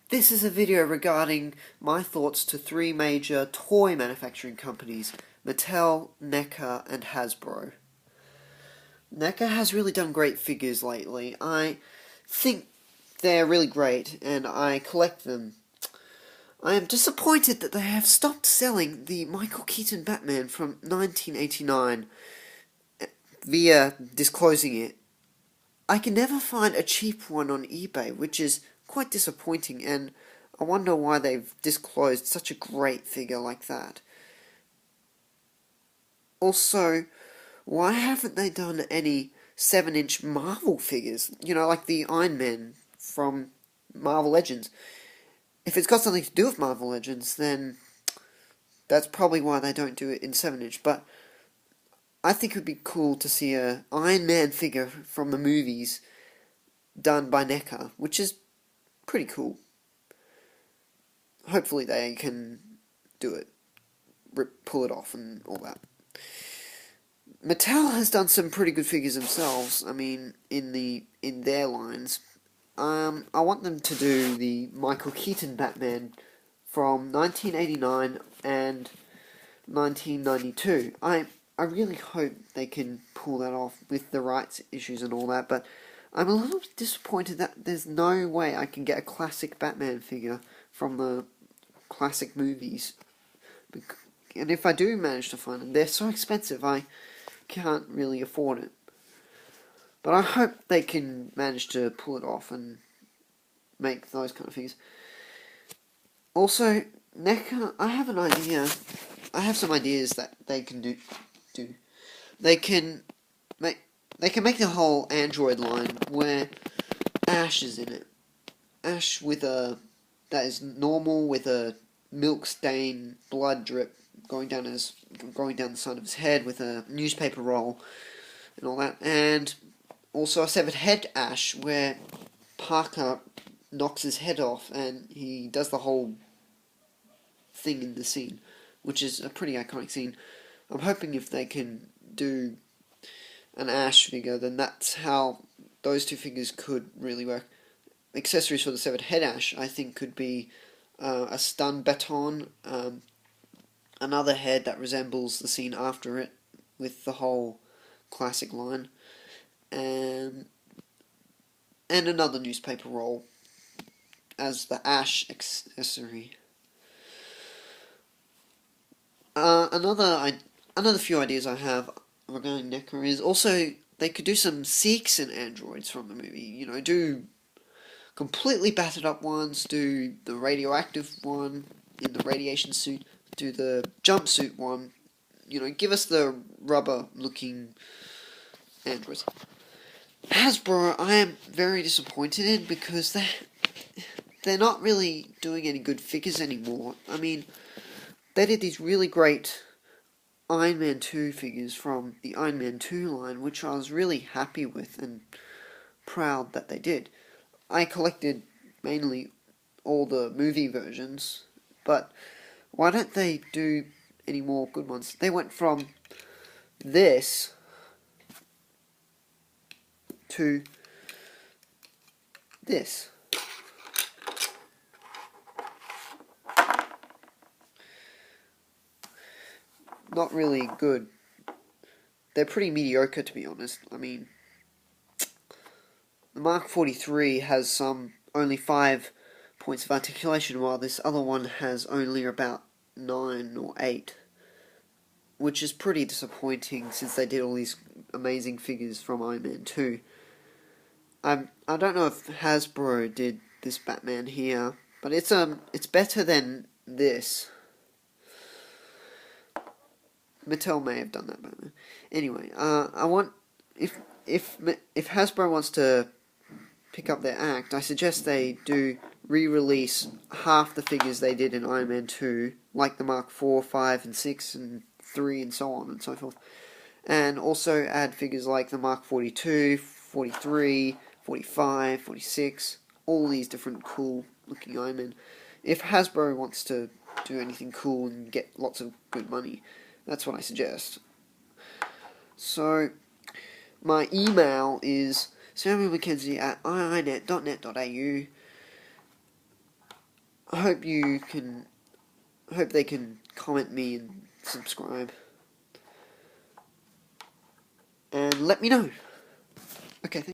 This is a video regarding my thoughts to three major toy manufacturing companies, Mattel, NECA, and Hasbro. NECA has really done great figures lately. I think they're really great, and I collect them. I am disappointed that they have stopped selling the Michael Keaton Batman from 1989 via disclosing it. I can never find a cheap one on eBay, which is quite disappointing, and I wonder why they've disclosed such a great figure like that. Also, why haven't they done any 7-inch Marvel figures? You know, like the Iron Man from Marvel Legends. If it's got something to do with Marvel Legends, then that's probably why they don't do it in 7-inch, but I think it would be cool to see a Iron Man figure from the movies done by NECA, which is pretty cool. Hopefully they can do it, pull it off and all that. Mattel has done some pretty good figures themselves, I mean, in their lines. I want them to do the Michael Keaton Batman from 1989 and 1992. I really hope they can pull that off with the rights issues and all that, but I'm a little disappointed that there's no way I can get a classic Batman figure from the classic movies. And if I do manage to find them, they're so expensive I can't really afford it. But I hope they can manage to pull it off and make those kind of figures. Also, NECA, I have an idea. I have some ideas that they can do. They can make the whole Android line where Ash is in it. Ash with that is normal, with a milk stain, blood drip going down the side of his head, with a newspaper roll and all that, and also a severed head Ash where Parker knocks his head off and he does the whole thing in the scene, which is a pretty iconic scene. I'm hoping if they can do an Ash figure, then that's how those two figures could really work. Accessories for the severed head Ash, I think, could be a stun baton, another head that resembles the scene after it, with the whole classic line, and another newspaper roll as the Ash accessory. Another few ideas I have regarding NECA is also they could do some Seeks and androids from the movie. You know, do completely battered up ones, do the radioactive one in the radiation suit, do the jumpsuit one. You know, give us the rubber looking androids. Hasbro, I am very disappointed in because they're not really doing any good figures anymore. I mean, they did these really great Iron Man 2 figures from the Iron Man 2 line, which I was really happy with and proud that they did. I collected mainly all the movie versions, but why don't they do any more good ones? They went from this to this. Not really good. They're pretty mediocre, to be honest. I mean, the Mark 43 has only 5 points of articulation, while this other one has only about 9 or 8, which is pretty disappointing since they did all these amazing figures from Iron Man 2. I don't know if Hasbro did this Batman here, but it's better than this. Mattel may have done that, but anyway, I want if Hasbro wants to pick up their act, I suggest they do re-release half the figures they did in Iron Man 2, like the Mark 4, 5, and 6, and 3, and so on and so forth, and also add figures like the Mark 42, 43, 45, 46, all these different cool looking Iron Men. If Hasbro wants to do anything cool and get lots of good money, that's what I suggest. So, my email is samuelmckenzie@iinet.net.au. I hope you can. I hope they can comment me and subscribe. And let me know.